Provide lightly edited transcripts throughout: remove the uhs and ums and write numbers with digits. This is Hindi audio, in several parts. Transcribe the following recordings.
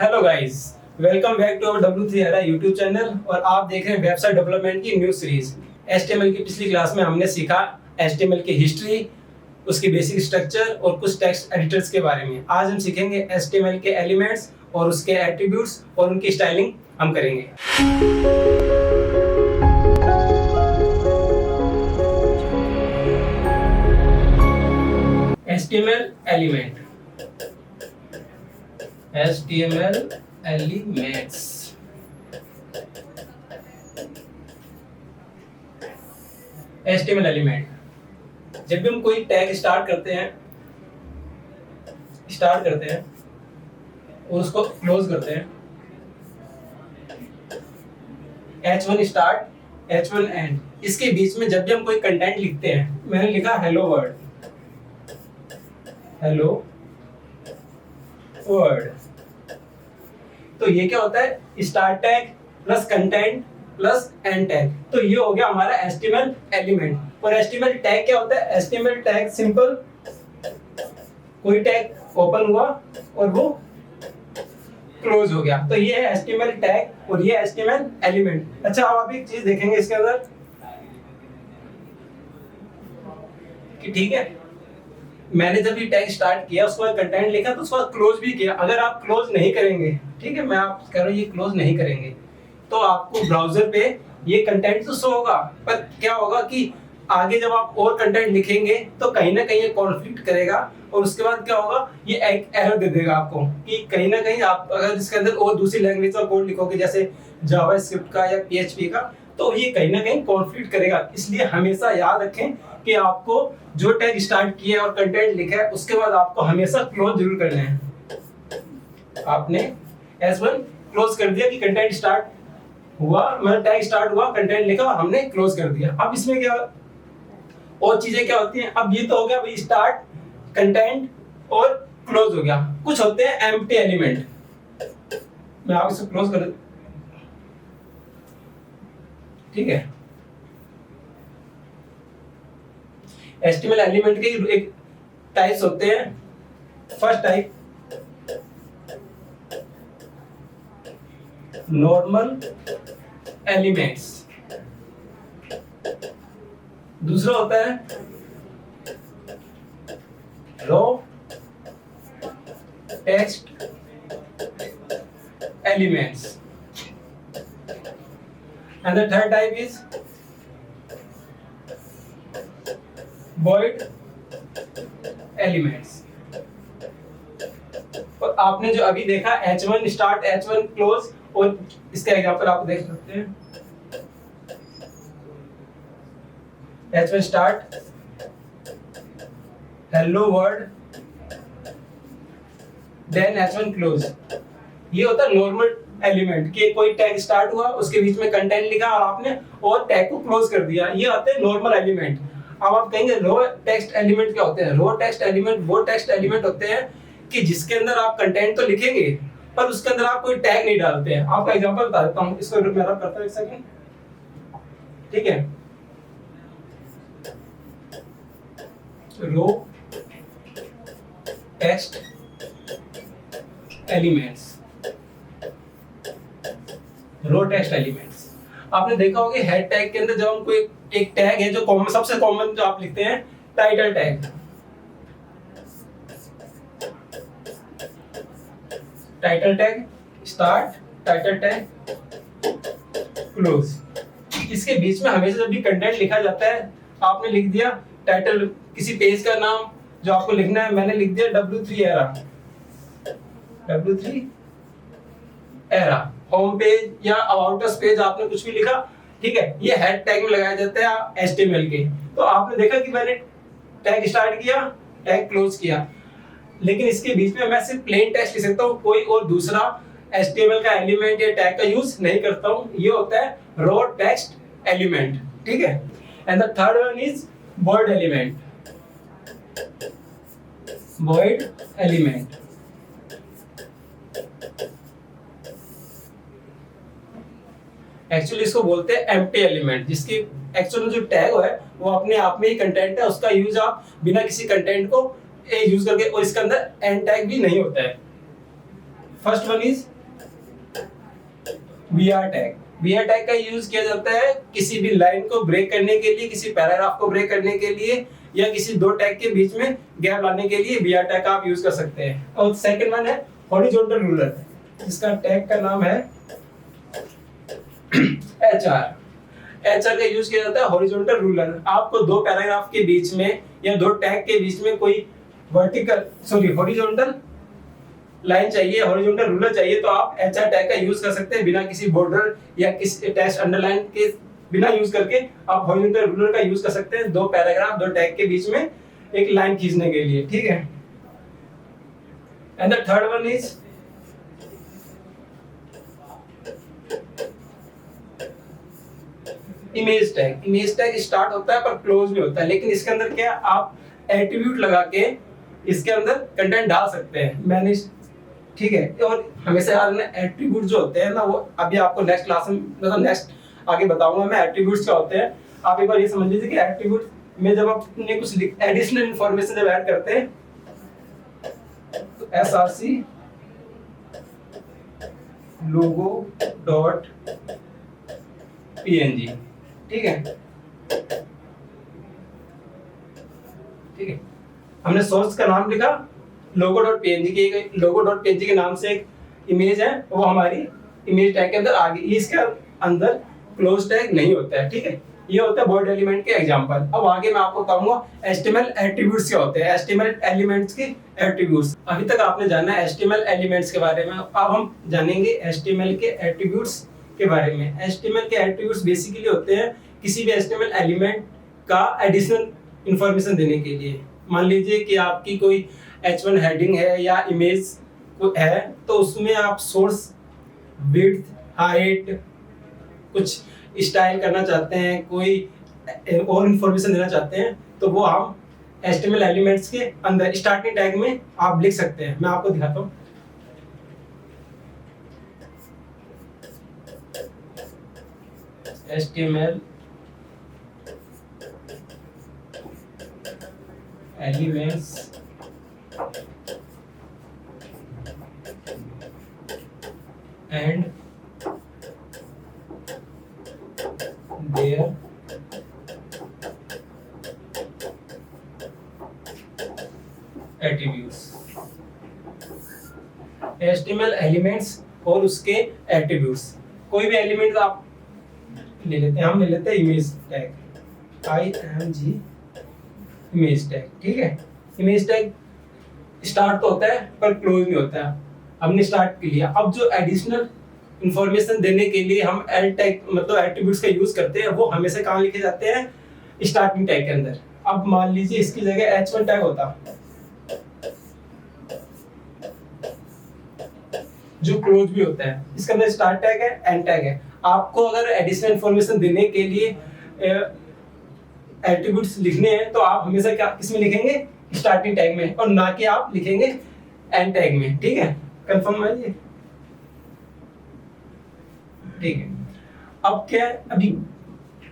Hello guys, welcome back to our W3 era YouTube channel. और आप देख रहे हैं वेबसाइट डेवलपमेंट की न्यू सीरीज। HTML की पिछली क्लास में हमने सीखा HTML की हिस्ट्री, उसकी बेसिक स्ट्रक्चर और कुछ टेक्स्ट एडिटर्स के बारे में। आज हम सीखेंगे HTML के एलिमेंट्स और उसके एट्रीब्यूट्स और उनकी स्टाइलिंग हम करेंगे। HTML element, HTML elements. HTML element, जब भी हम कोई टैग स्टार्ट करते हैं और उसको क्लोज करते हैं, H1 स्टार्ट, H1 एंड, इसके बीच में जब भी हम कोई कंटेंट लिखते हैं, मैंने लिखा हेलो वर्ड, तो ये क्या होता है? Start tag plus content plus and tag. तो ये हो गया हमारा HTML एलिमेंट। और HTML टैग क्या होता है? HTML टैग सिंपल, कोई टैग ओपन हुआ और वो क्लोज हो गया, तो ये है HTML टैग और ये HTML एलिमेंट। अच्छा, अब आप एक चीज देखेंगे इसके अंदर कि ठीक है, मैंने जब ये टैग स्टार्ट किया, उसके बाद कंटेंट लिखा, तो उसके बाद क्लोज भी किया। अगर आप क्लोज नहीं करेंगे, ठीक है, मैं आप कह रहा हूँ ये क्लोज नहीं करेंगे, तो आपको ब्राउजर पे ये कंटेंट तो शो होगा, पर क्या होगा कि आगे जब आप और कंटेंट लिखेंगे तो कहीं ना कहीं ये कॉन्फ्लिक्ट करेगा। और उसके बाद क्या होगा, ये एक एरर दे देगा आपको कि कहीं ना कहीं आप अगर इसके अंदर और दूसरी लैंग्वेज का कोड लिखोगे, जैसे जावास्क्रिप्ट का या PHP का, तो ये कहीं ना कहीं कॉन्फ्लिक्ट करेगा। इसलिए हमेशा याद रखें कि आपको जो टैग स्टार्ट किया और कंटेंट लिखा है, उसके बाद आपको हमेशा क्लोज जरूर करना है। आपने S1 क्लोज कर दिया कि कंटेंट स्टार्ट हुआ, मतलब टैग स्टार्ट हुआ, कंटेंट लिखा और हमने क्लोज कर दिया। अब इसमें क्या और चीजें क्या होती हैं? अब ये तो हो गया भाई स्टार्ट, कंटेंट और क्लोज हो गया। कुछ होते हैं एम्प्टी एलिमेंट, मैं आप इसे क्लोज कर, ठीक है। HTML एलिमेंट के एक टाइप्स होते हैं। फर्स्ट टाइप नॉर्मल एलिमेंट्स, दूसरा होता है raw text elements, and the third type is void elements. और आपने जो अभी देखा H1 स्टार्ट, H1 क्लोज, और इसका एग्जांपल आप देख सकते हैं। H1 start, hello world, then H1 close. ये होता है नॉर्मल एलिमेंट कि कोई टैग स्टार्ट हुआ, उसके बीच में कंटेंट लिखा और आपने और टैग को क्लोज कर दिया। ये होते हैं नॉर्मल एलिमेंट। अब आप कहेंगे रो टेक्स्ट एलिमेंट क्या होते हैं? रो टेक्स्ट एलिमेंट वो टेक्स्ट एलिमेंट होते हैं कि जिसके अंदर आप कंटेंट तो लिखेंगे, पर उसके अंदर आप कोई टैग नहीं डालते हैं। आपका एग्जांपल बता देता हूं, इसको मैं रब करता हूं एक सेकंड, ठीक है। रो टेक्स्ट एलिमेंट्स, रो टेक्स्ट एलिमेंट्स। आपने देखा होगा हेड टैग के अंदर जब हम कोई एक टैग है जो कॉमन, सबसे कॉमन जो आप लिखते हैं, title tag, title tag start, title tag close. इसके बीच में हमेशा जब भी कंटेंट लिखा जाता है, आपने लिख दिया टाइटल, किसी पेज का नाम जो आपको लिखना है, मैंने लिख दिया W3 era, W3 era, home page या अबाउट अस पेज, आपने कुछ भी लिखा, ठीक है, ये हेड टैग में लगाया जाता है HTML के। तो आपने देखा कि मैंने टैग स्टार्ट किया, टैग क्लोज किया, लेकिन इसके बीच में मैं सिर्फ प्लेन टेक्स्ट लिख सकता हूँ, कोई और दूसरा HTML का एलिमेंट या टैग का यूज नहीं करता हूँ। ये होता है रो टेक्स्ट एलिमेंट, ठीक है। And the third one is void element, void element. Actually इसको बोलते हैं एम्प्टी एलिमेंट, जिसकी एक्चुअल में जो टैग है वो अपने आप में ही कंटेंट है, उसका यूज आप बिना किसी कंटेंट को यूज करके, और इसके अंदर एंड टैग भी नहीं होता है। First one is br tag. br tag का यूज किया जाता है किसी भी लाइन को ब्रेक करने के लिए, किसी पैराग्राफ को ब्रेक करने के लिए, या किसी दो टैग के बीच में गैप लाने के लिए br टैग का आप यूज कर सकते हैं। और सेकंड वन है हॉरिजॉन्टल रूलर, जिसका टैग का नाम है HR। HR का यूज किया जाता है हॉरिजॉन्टल रूलर। आपको दो पैराग्राफ के बीच में या दो टैग के बीच में कोई हॉरिजॉन्टल लाइन चाहिए, हॉरिजॉन्टल रूलर चाहिए, तो आप HR टैग का यूज कर सकते हैं बिना किसी बॉर्डर या किसी टेक्स्ट अंडरलाइन के बिना यूज करके आप हॉरिजॉन्टल रूलर का यूज कर सकते हैं दो पैराग्राफ दो टैग के बीच में एक लाइन खींचने के लिए, ठीक है। And the third one is image tag. Image tag start होता है पर क्लोज भी होता है, लेकिन इसके अंदर क्या आप एट्रीब्यूट लगा के इसके अंदर कंटेंट डाल सकते हैं, मैंने, ठीक है। और हमेशा याद रखना एट्रीब्यूट जो होते हैं ना, वो अभी आपको नेक्स्ट क्लास में मतलब नेक्स्ट आगे बताऊंगा मैं एट्रीब्यूट्स क्या होते हैं। आप एक बार ये समझ लीजिए कि एट्रीब्यूट में जब आपने कुछ एडिशनल इंफॉर्मेशन जब ऐड करते हैं तो src लोगो डॉट png, ठीक है, ठीक है। हमने सोर्स का नाम लिखा logo.png के, logo.png के नाम से एक इमेज है, वो हमारी इमेज टैग के अंदर आ गई। इसके अंदर क्लोज टैग नहीं होता है, ठीक है। ये होता है बॉर्ड एलिमेंट के एग्जांपल। अब आगे मैं आपको बताऊंगा HTML एट्रीब्यूट्स क्या होते हैं, HTML एलिमेंट्स के एट्रीब्यूट्स। अभी तक आपने जाना है HTML एलिमेंट्स के बारे में, अब हम जानेंगे HTML के एट्रीब्यूट्स के बारे में। HTML के एट्रीब्यूट्स बेसिकली होते हैं किसी भी HTML एलिमेंट का एडिशनल इंफॉर्मेशन देने के लिए। मान लीजिए कि आपकी कोई H1 हेडिंग है या इमेज है, तो उसमें आप सोर्स, विड्थ, हाइट, कुछ स्टाइल करना चाहते हैं, कोई और इंफॉर्मेशन देना चाहते हैं, तो वो हम HTML एलिमेंट्स के अंदर स्टार्टिंग टैग में आप लिख सकते हैं। मैं आपको दिखाता हूँ। HTML elements and their attributes। HTML elements और उसके एट्रीब्यूट्स। कोई भी एलिमेंट आप ले लेते हैं, हम ले लेते हैं image tag, IMG image tag, ठीक है। इमेज टैग स्टार्ट तो होता है पर क्लोज नहीं होता है। हमने स्टार्ट कर लिया, अब जो एडिशनल इंफॉर्मेशन देने के लिए हम एल टैग मतलब एट्रीब्यूट्स का यूज करते हैं, वो हमेशा कहाँ लिखे जाते हैं, स्टार्टिंग टैग के अंदर। अब मान लीजिए इसकी जगह H1 टैग होता जो क्लोज भी होता है, इसके अंदर स्टार्ट टैग है, एंड टैग है। आपको अगर एडिशनल इंफॉर्मेशन देने के लिए एट्रीब्यूट्स लिखने हैं तो आप हमेशा क्या किसमें लिखेंगे, स्टार्टिंग टैग में, और ना कि आप लिखेंगे एंड टैग में, ठीक है। कंफर्म है ये, ठीक है। अब क्या है, अभी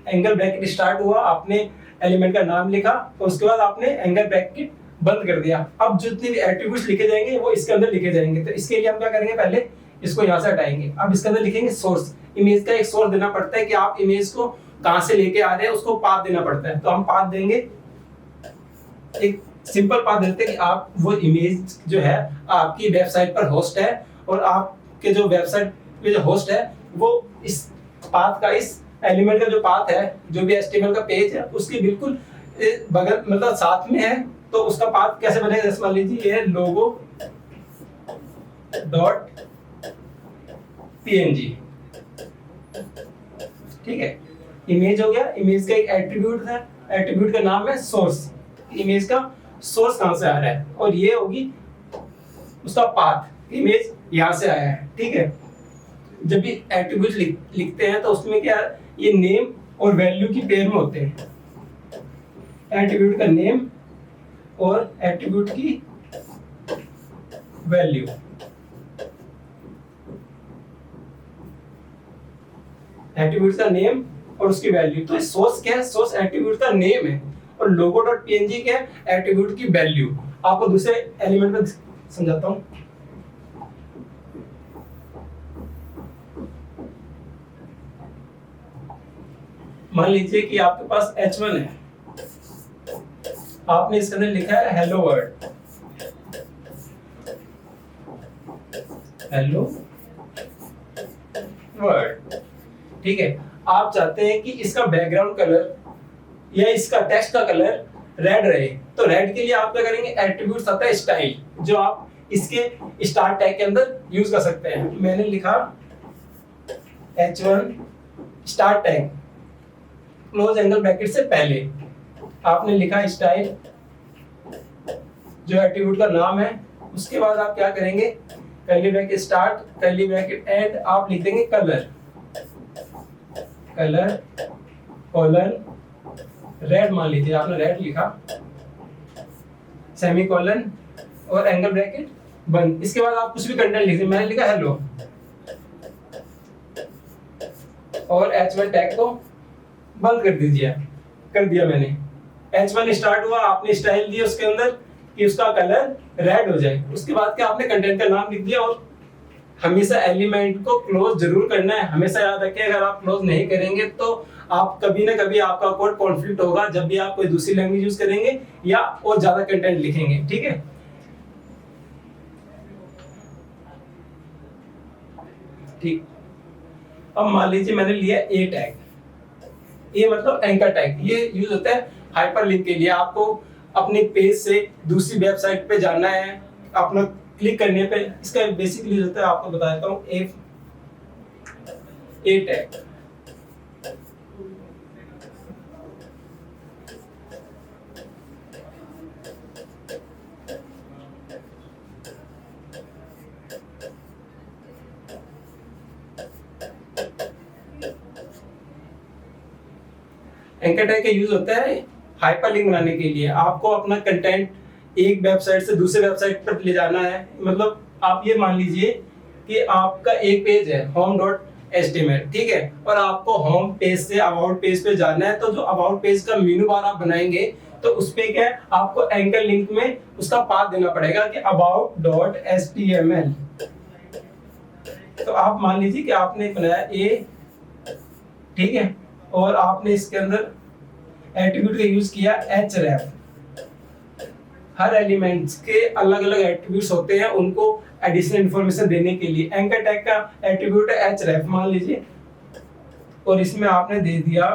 एंगल ब्रैकेट स्टार्ट हुआ, आपने एलिमेंट का नाम लिखा और उसके बाद आपने एंगल ब्रैकेट बंद कर दिया। अब जितने भी एट्रीब्यूट्स लिखे जाएंगे वो इसके अंदर लिखे जाएंगे। तो इसके लिए हम क्या करेंगे, पहले इसको यहाँ से हटाएंगे। अब इसके अंदर लिखेंगे सोर्स। इमेज का एक सोर्स देना पड़ता है कि आप इमेज को कहाँ से लेके आ रहे हैं, उसको पाथ देना पड़ता है। तो हम पाथ देंगे, एक सिंपल पाथ देते हैं कि आप वो इमेज जो है आपकी वेबसाइट पर होस्ट है, और आपके जो वेबसाइट पे जो होस्ट है वो इस पाथ का, इस एलिमेंट का जो पाथ है, जो भी HTML का पेज है उसके बिल्कुल बगल मतलब साथ में है। तो उसका पाथ कैसे बनेगा, जैसे मान लीजिए ये लोगो डॉट png, ठीक है। इमेज हो गया, इमेज का एक एट्रीब्यूट है, एट्रीब्यूट का नाम है सोर्स। इमेज का सोर्स कहां से आ रहा है, और ये होगी उसका पाथ, इमेज यहां से आया है, ठीक है। जब भी एट्रीब्यूट लिखते हैं तो उसमें क्या, ये नेम और वैल्यू की पेयर में होते हैं। एट्रीब्यूट का नेम और एट्रीब्यूट की वैल्यू, एट्रीब्यूट का नेम और उसकी वैल्यू। तो सोर्स क्या है, सोर्स एट्रीब्यूट का नेम है, और logo.png क्या है, एट्रीब्यूट की वैल्यू। आपको दूसरे एलिमेंट में समझाता हूं। मान लीजिए कि आपके पास H1 है, आपने इसके अंदर लिखा है हेलो वर्ल्ड, हेलो वर्ल्ड, ठीक है। आप चाहते हैं कि इसका बैकग्राउंड कलर या इसका टेक्स्ट का कलर रेड रहे, तो रेड के लिए आप क्या करेंगे, एट्रीब्यूट्स आता है स्टाइल, जो आप इसके स्टार टैग के अंदर यूज कर सकते हैं। मैंने लिखा H1 star tag close angle bracket से पहले, आपने लिखा स्टाइल जो एट्रीब्यूट का नाम है, उसके बाद आप क्या करेंगे, curly bracket start, curly bracket and, आप लिख देंगे कलर, कलर कॉलन रेड, मान लीजिए आपने रेड लिखा, सेमीकोलन और एंगल ब्रैकेट बंद। इसके बाद आप कुछ भी कंटेंट लिख दीजिए, मैंने लिखा हेलो और H1 टैग को बंद कर दीजिए, कर दिया मैंने। H1 स्टार्ट हुआ, आपने स्टाइल दिया उसके अंदर कि उसका कलर रेड हो जाए, उसके बाद क्या आपने कंटेंट का नाम लिख दिया। और हमेशा एलिमेंट को क्लोज जरूर करना है, हमेशा याद रखिए, अगर आप क्लोज नहीं करेंगे तो आप कभी ना कभी आपका कोड कॉन्फ्लिक्ट होगा जब भी आप कोई दूसरी लैंग्वेज यूज करेंगे या और ज्यादा कंटेंट लिखेंगे, ठीक है। ठीक, अब मान लीजिए मैंने लिया ए टैग, ये मतलब एंकर टैग, ये यूज होता है हाइपरलिंक के लिए। आपको अपने पेज से दूसरी वेबसाइट पे जाना है, अपना क्लिक करने पे, इसका बेसिकली यूज होता है, आपको बता देता हूँ, ए टैग। एंकर टैग का यूज होता है हाइपरलिंक बनाने के लिए। आपको अपना कंटेंट एक वेबसाइट से दूसरे वेबसाइट पर ले जाना है, मतलब आप ये मान लीजिए कि आपका एक पेज है home.html, ठीक है, और आपको home page say about page पे जाना है, तो जो अबाउट पेज का मेनू बार आप बनाएंगे तो उस पे क्या है, आपको एंकर लिंक में उसका पाथ देना पड़ेगा कि about.html। तो आप मान लीजिए कि आपने बनाया ए, ठीक है, और आपने इसके अंदर एट्रीब्यूट का यूज किया href। हर एलिमेंट्स के अलग अलग एट्रीब्यूट्स होते हैं, उनको एडिशनल इंफॉर्मेशन देने के लिए एंकर टैग का एट्रीब्यूट है href मान लीजिए, और इसमें आपने दे दिया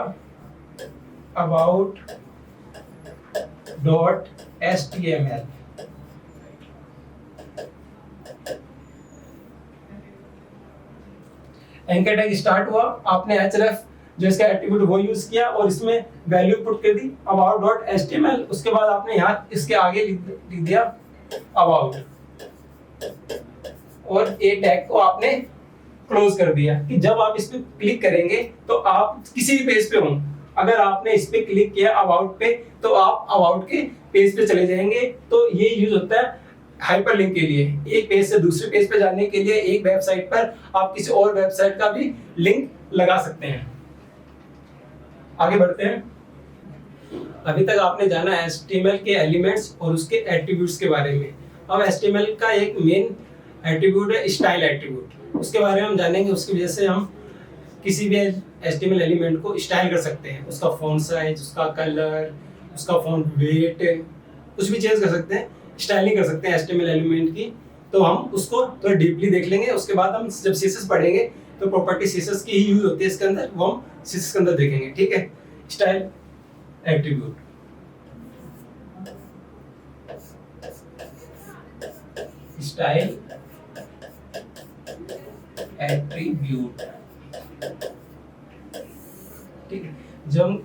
about.html। एंकर टैग स्टार्ट हुआ, आपने href जो इसका एट्रीब्यूट वो यूज किया और इसमें वैल्यू पुट कर दी about.html। उसके बाद आपने यहाँ इसके आगे लिख दिया about, और ए टैग को आपने क्लोज कर दिया कि जब आप इस पे क्लिक करेंगे तो आप किसी भी पेज पे हो, अगर आपने इस पे क्लिक किया अबाउट पे तो आप अबाउट के पेज पे चले जाएंगे। तो ये यूज होता है हाइपरलिंक के लिए, एक पेज से दूसरे पेज पे जाने के लिए एक वेबसाइट पर आप किसी और वेबसाइट का भी लिंक लगा सकते हैं। आगे बढ़ते हैं। अभी तक आपने जाना HTML के एलिमेंट्स और उसके एट्रीब्यूट्स के बारे में। अब HTML का एक मेन एट्रीब्यूट है स्टाइल एट्रीब्यूट, उसके बारे में हम जानेंगे। उसकी वजह से हम किसी भी HTML एलिमेंट को स्टाइल कर सकते हैं, उसका फॉन्ट साइज, उसका कलर, उसका फॉन्ट वेट, कुछ भी चेंज कर सकते हैं, स्टाइलिंग कर सकते हैं HTML एलिमेंट की। तो हम उसको थोड़ा डीपली देख लेंगे। उसके बाद हम जब CSS पढ़ेंगे तो प्रॉपर्टी CSS की ही यूज होती है इसके अंदर, वो हम CSS के अंदर देखेंगे, ठीक है। स्टाइल एट्रीब्यूट, स्टाइल एट्रीब्यूट, ठीक है। जब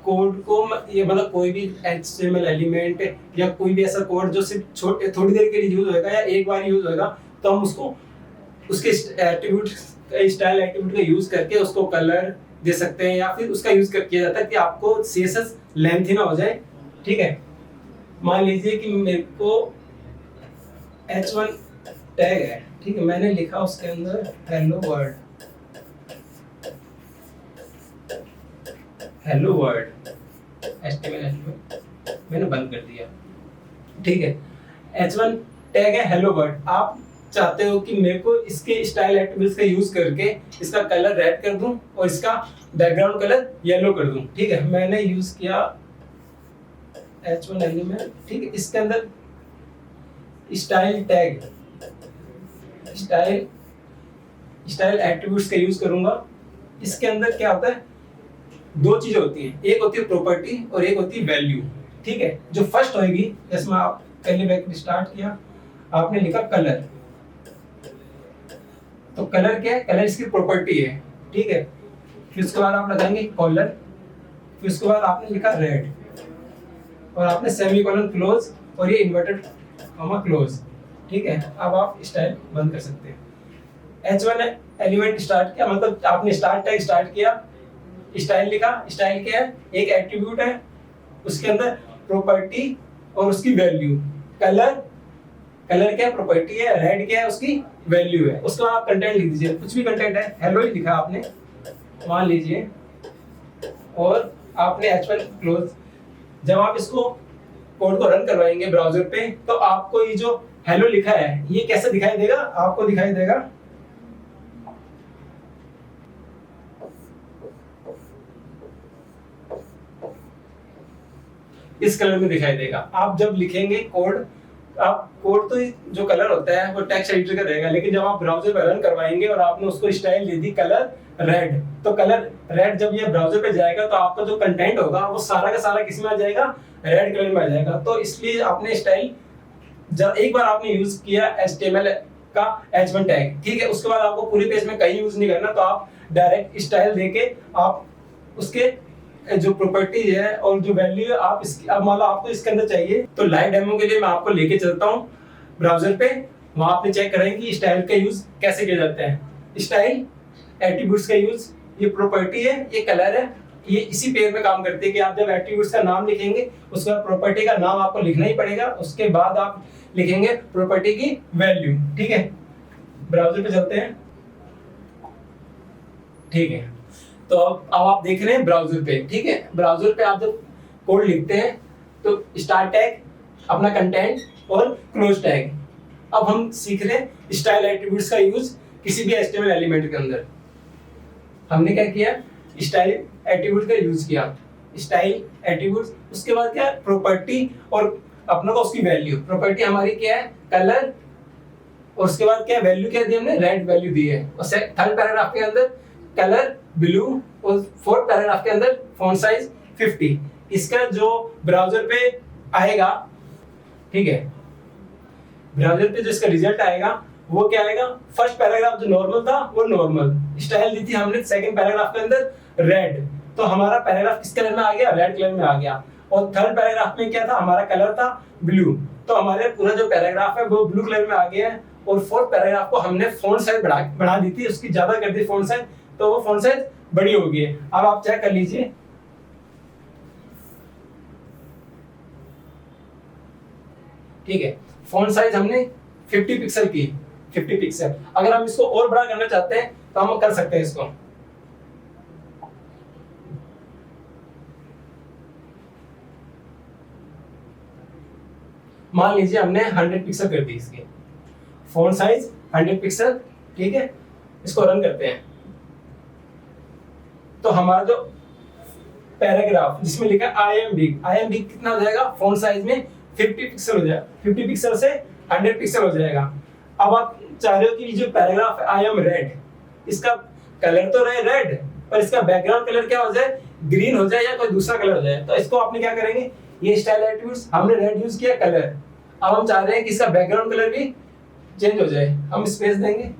कोड को ये मतलब कोई भी HTML एलिमेंट या कोई भी ऐसा कोड जो सिर्फ थोड़ी देर के लिए यूज होगा या एक बार यूज होगा, तो हम उसको उसके एट्रीब्यूट स्टाइल एट्रीब्यूट का यूज करके उसको कलर दे सकते हैं, या फिर उसका यूज किया जाता है कि आपको CSS लेंथी ना हो जाए, ठीक है। मान लीजिए कि मेरे को H1 टैग है, ठीक है, मैंने लिखा उसके अंदर hello world, hello world HTML मैंने बंद कर दिया, ठीक है। H1 टैग है हेलो वर्ल्ड। आप चाहते हो कि मेरे को इसके स्टाइल एट्रीब्यूट्स का यूज करके इसका कलर रेड कर दूं और इसका बैकग्राउंड कलर येलो कर दूं, ठीक है। मैंने यूज किया H1 एलिमेंट, ठीक है। इसके अंदर स्टाइल टैग, स्टाइल एट्रीब्यूट्स का यूज करूंगा। इसके अंदर क्या होता है, दो चीजें होती हैं, एक होती है प्रॉपर्टी और एक होती है वैल्यू, ठीक है। जो फर्स्ट होगी, जैसे मैं आप पहले बैक स्टार्ट किया, आपने लिखा कलर, तो कलर क्या है, कलर इसकी प्रॉपर्टी है, ठीक है। फिर उसके बाद आप लगाएंगे कॉलर, फिर उसके बाद आपने लिखा रेड और आपने सेमीकोलन क्लोज और ये इन्वर्टेड कॉमा क्लोज, ठीक है। अब आप स्टाइल बंद कर सकते हैं। H1 एलिमेंट स्टार्ट किया, मतलब आपने स्टार्ट टैग स्टार्ट किया, स्टाइल लिखा। स्टाइल क्या है, एक एट्रीब्यूट है, उसके अंदर प्रॉपर्टी और उसकी वैल्यू। कलर क्या है, प्रॉपर्टी है। रेड क्या है, उसकी वैल्यू है। उसके बाद आप कंटेंट लिख दीजिए, कुछ भी कंटेंट है, हेलो ही लिखा आपने, मान लीजिए, और आपने H1 क्लोज। जब आप इसको कोड को रन करवाएंगे ब्राउजर पे, तो आपको ये जो हेलो लिखा है ये कैसे दिखाई देगा, आपको दिखाई देगा इस कलर में दिखाई देगा। आप जब लिखेंगे कोड, आप कोड तो जो कलर होता है वो टेक्स्ट एडिटर का रहेगा, लेकिन जब आप ब्राउजर पे रन करवाएंगे और आपने उसको स्टाइल दे दी कलर रेड, तो कलर रेड जब ये ब्राउजर पे जाएगा तो आपका जो कंटेंट होगा वो सारा का सारा किस में आ जाएगा, रेड कलर में आ जाएगा। तो इसलिए आपने स्टाइल, जब एक बार आपने यूज किया HTML का H1 टैग, ठीक है, उसके बाद आपको पूरे पेज में कहीं यूज नहीं करना, तो आप डायरेक्ट स्टाइल देके आप उसके जो प्रॉपर्टी है और जो वैल्यू है आप इसकी, अब मान लो आपको इसके अंदर चाहिए, तो लाइव डेमो के लिए मैं आपको लेके चलता हूँ ब्राउजर पे, वहां आपने चेक करेंगे कि स्टाइल का यूज कैसे किया जाता है। स्टाइल एट्रीब्यूट्स का यूज, ये प्रॉपर्टी है, ये कलर है, ये इसी पेयर में काम करते हैं कि आप जब एट्रीब्यूट्स का नाम लिखेंगे उसके बाद प्रॉपर्टी का नाम आपको लिखना ही पड़ेगा, उसके बाद आप लिखेंगे प्रॉपर्टी की वैल्यू, ठीक है। ब्राउजर पे चलते हैं, ठीक है। तो अब आप देख रहे हैं ब्राउजर पे, ठीक है। ब्राउजर पे आप जब कोड लिखते हैं तो स्टार्ट टैग, अपना कंटेंट और क्लोज टैग। अब हम सीख रहे हैं स्टाइल एट्रीब्यूट्स का यूज किसी भी HTML एलिमेंट के अंदर। हमने क्या किया, स्टाइल एट्रीब्यूट का यूज किया, स्टाइल एट्रीब्यूट्स, उसके बाद क्या, प्रॉपर्टी और अपना को उसकी वैल्यू। प्रॉपर्टी हमारी क्या है, कलर, और उसके बाद क्या वैल्यू क्या दी हमने, रेड वैल्यू दी है। और थर्ड पैराग्राफ के अंदर कलर ब्लू, और फोर्थ पैराग्राफ के अंदर फॉन्ट साइज 50। इसका जो ब्राउजर पे आएगा, ठीक है, ब्राउजर पे जो इसका रिजल्ट आएगा वो क्या आएगा, फर्स्ट पैराग्राफ जो नॉर्मल था वो नॉर्मल, स्टाइल दी थी हमने सेकंड पैराग्राफ के अंदर रेड, तो हमारा पैराग्राफ किस कलर में आ गया, रेड कलर में आ गया। और थर्ड पैराग्राफ में क्या था, हमारा कलर था ब्लू, तो हमारे पूरा जो पैराग्राफ है वो ब्लू कलर में आ गया है। और फोर्थ पैराग्राफ को हमने फॉन्ट साइज बढ़ा दी थी, उसकी ज्यादा कर दी फॉन्ट साइज, तो वो फॉन्ट साइज बड़ी हो गई है। अब आप चेक कर लीजिए, ठीक है, फॉन्ट साइज हमने 50 पिक्सल की, 50 पिक्सल। अगर हम इसको और बड़ा करना चाहते हैं तो हम कर सकते हैं इसको, मान लीजिए हमने 100 पिक्सल कर दी इसकी फॉन्ट साइज, 100 पिक्सल, ठीक है। इसको रन करते हैं तो हमारा जो पैराग्राफ जिसमें लिखा आई एम बिग कितना हो जाएगा, फॉन्ट साइज में 50 पिक्सल हो जाएगा, 50 पिक्सल से 100 पिक्सल हो जाएगा। अब आप चाह रहे हो कि जो पैराग्राफ आई एम रेड, इसका कलर तो रहे रेड, पर इसका बैकग्राउंड कलर क्या हो जाए, ग्रीन हो जाए या कोई दूसरा कलर हो जाए। तो इसको आपने क्या करेंगे, ये स्टाइल एट्रीब्यूट्स हमने रेड यूज किया, कलर, अब हम चाह रहे हैं कि इसका बैकग्राउंड कलर भी चेंज हो जाए, हम स्पेस देंगे,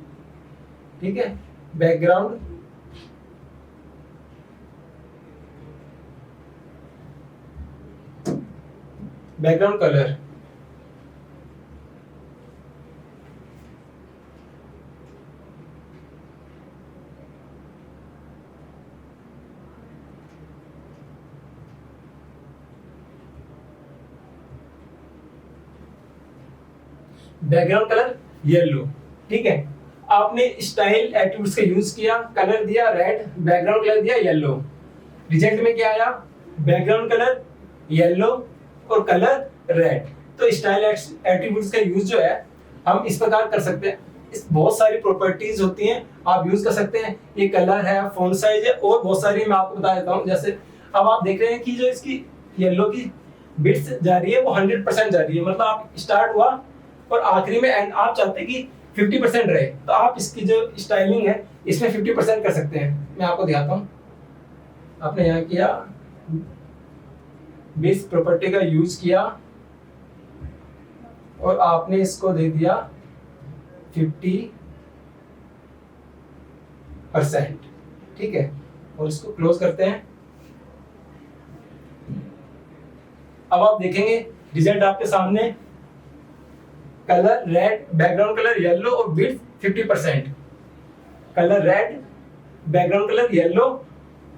ठीक है, background colour, background colour yellow, ठीक है। आपने स्टाइल एट्रीब्यूट्स का यूज किया, कलर दिया रेड, बैकग्राउंड कलर दिया येलो, रिजल्ट में क्या आया, बैकग्राउंड कलर येलो और कलर रेड। तो स्टाइल एट्रीब्यूट्स का यूज जो है हम इस प्रकार कर सकते हैं। इस बहुत सारी प्रॉपर्टीज होती हैं, आप यूज कर सकते हैं। ये कलर है, फॉन्ट साइज है और बहुत सारी मैं आपको बता देता हूँ। जैसे अब आप देख रहे हैं कि जो इसकी येलो की बिट्स जा रही है वो 100% जा रही है, मतलब आप स्टार्ट हुआ और आखिरी में एंड आप चाहते हैं कि 50% रहे, तो आप इसकी जो स्टाइलिंग है इसमें 50% कर सकते हैं। मैं आपको दिखाता हूँ। आपने यहाँ किया, बिट्स प्रॉपर्टी का यूज किया और आपने इसको दे दिया 50%, ठीक है, और इसको क्लोज करते हैं। अब आप देखेंगे रिजल्ट आपके सामने, colour red, background colour yellow और bits 50%। Colour red, background colour yellow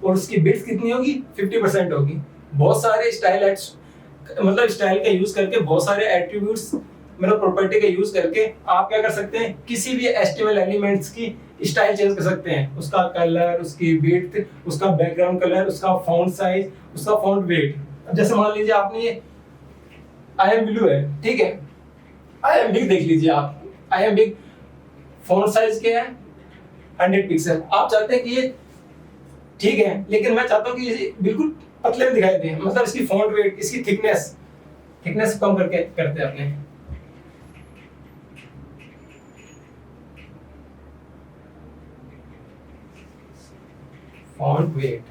और उसकी बिट्स कितनी होगी? 50% होगी। बहुत सारे स्टाइल मतलब स्टाइल का यूज करके, बहुत सारे एट्रीब्यूट्स मतलब प्रॉपर्टी का यूज करके आप क्या कर सकते हैं, किसी भी HTML एलिमेंट्स की स्टाइल चेंज कर सकते हैं। उसका कलर, उसकी विड्थ, उसका बैकग्राउंड कलर, उसका फॉन्ट साइज, उसका फॉन्ट वेट। अब जैसे मान लीजिए आपने ये आई एम ब्लू है, ठीक है, आई एम बिग देख लीजिए आप, I am big font size क्या है 100 पिक्सल। आप चाहते हैं कि ये ठीक है, लेकिन मैं चाहता हूँ कि ये बिल्कुल पतले में दिखाई दे, मतलब इसकी फॉन्ट वेट, इसकी थिकनेस कम करके करते हैं अपने। Font weight,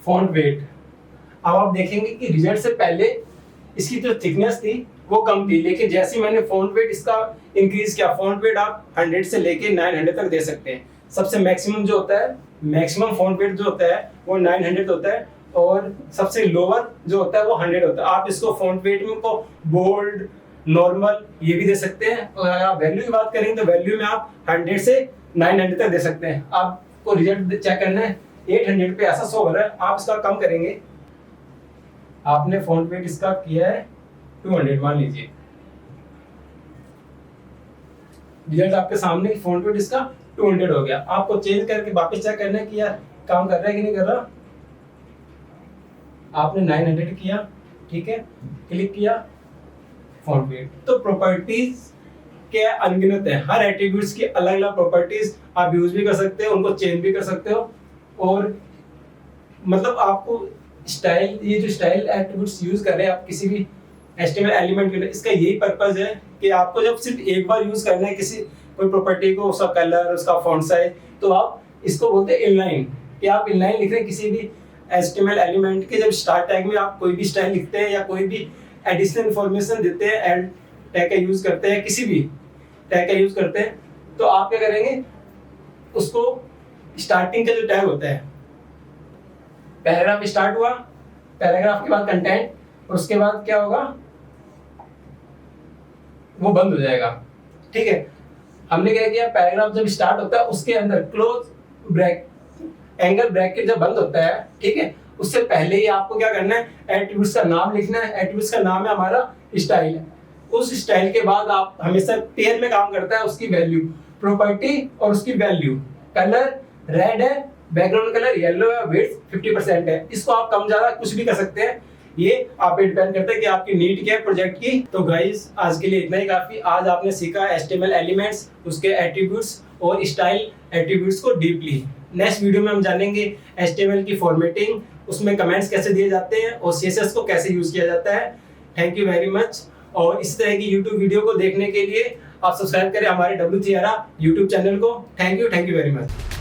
font weight. अब आप देखेंगे कि रिजल्ट से पहले इसकी जो थिकनेस थी वो कम थी, लेकिन जैसे मैंने फॉन्ट वेट इसका इंक्रीज किया, फॉन्ट वेट आप 100 से लेके 900 तक दे सकते हैं। सबसे मैक्सिमम जो होता है, मैक्सिमम फॉन्ट वेट जो होता है वो 900 होता है और सबसे लोअर जो होता है वो 100 होता है। आप इसको फॉन्ट वेट में को बोल्ड, नॉर्मल ये भी दे सकते हैं, और अगर आप वैल्यू की बात करेंगे तो वैल्यू में आप 100 से 900 तक दे सकते हैं। आपको रिजल्ट चेक करना है, 800 पे ऐसा शो हो रहा है, आप इसका कम करेंगे। आपने फॉन्ट वेट इसका किया है 200, मान लीजिए रिजल्ट आपके सामने, फॉन्ट वेट इसका 200 हो गया। आपको चेंज करके वापस चेक करना है कि यार काम कर रहा है कि नहीं कर रहा। आपने 900 किया, ठीक है, क्लिक किया, फॉन्ट वेट। तो प्रॉपर्टीज के अनगिनत है, हर एट्रीब्यूट्स की अलग अलग प्रॉपर्टीज आप यूज भी कर सकते हो, उनको चेंज भी कर सकते हो। और मतलब आपको स्टाइल, ये जो स्टाइल एट्रीब्यूट्स यूज कर रहे हैं आप किसी भी HTML एलिमेंट के लिए, इसका यही पर्पस है कि आपको जब सिर्फ एक बार यूज करना है किसी कोई प्रॉपर्टी को, उसका कलर, उसका फॉन्ट साइज, तो आप इसको बोलते हैं इनलाइन, कि आप इनलाइन लिख रहे हैं किसी भी HTML एलिमेंट के। जब स्टार्ट टैग में आप कोई भी स्टाइल लिखते हैं या कोई भी एडिशनल इंफॉर्मेशन देते हैं, एड टैग का यूज करते हैं, किसी भी टैग का यूज करते हैं, तो आप क्या करेंगे, उसको स्टार्टिंग का जो टैग होता है, पैराग्राफ स्टार्ट हुआ, पैराग्राफ के बाद कंटेंट, और उसके बाद क्या होगा, वो बंद हो जाएगा, ठीक है। हमने क्या किया, पैराग्राफ जब स्टार्ट होता है उसके अंदर क्लोज ब्रैक, एंगल ब्रैकेट जब बंद होता है, ठीक है, उससे पहले ही आपको क्या करना है, एट्रीब्यूट्स का नाम लिखना है। एट्रीब्यूट्स का नाम है हमारा स्टाइल है। उस स्टाइल के बाद आप हमेशा पेयर में काम करता है, उसकी वैल्यू, प्रॉपर्टी और उसकी वैल्यू। कलर रेड है, बैकग्राउंड कलर येलो है, वेट 50% है। इसको आप कम ज्यादा कुछ भी कर सकते हैं, ये आप पे डिपेंड करता है कि आपकी नीड क्या है प्रोजेक्ट की। तो गाइस आज के लिए इतना ही काफी। आज आपने सीखा HTML एलिमेंट्स, उसके एट्रीब्यूट्स और स्टाइल एट्रीब्यूट्स को डीपली। नेक्स्ट वीडियो में हम जानेंगे HTML की फॉर्मेटिंग, उसमें कमेंट्स कैसे दिए जाते हैं और CSS को कैसे यूज किया जाता है। Thank you very much. और इस तरह की YouTube वीडियो को देखने के लिए आप सब्सक्राइब करें हमारे W3 Ara YouTube चैनल को। Thank you very much.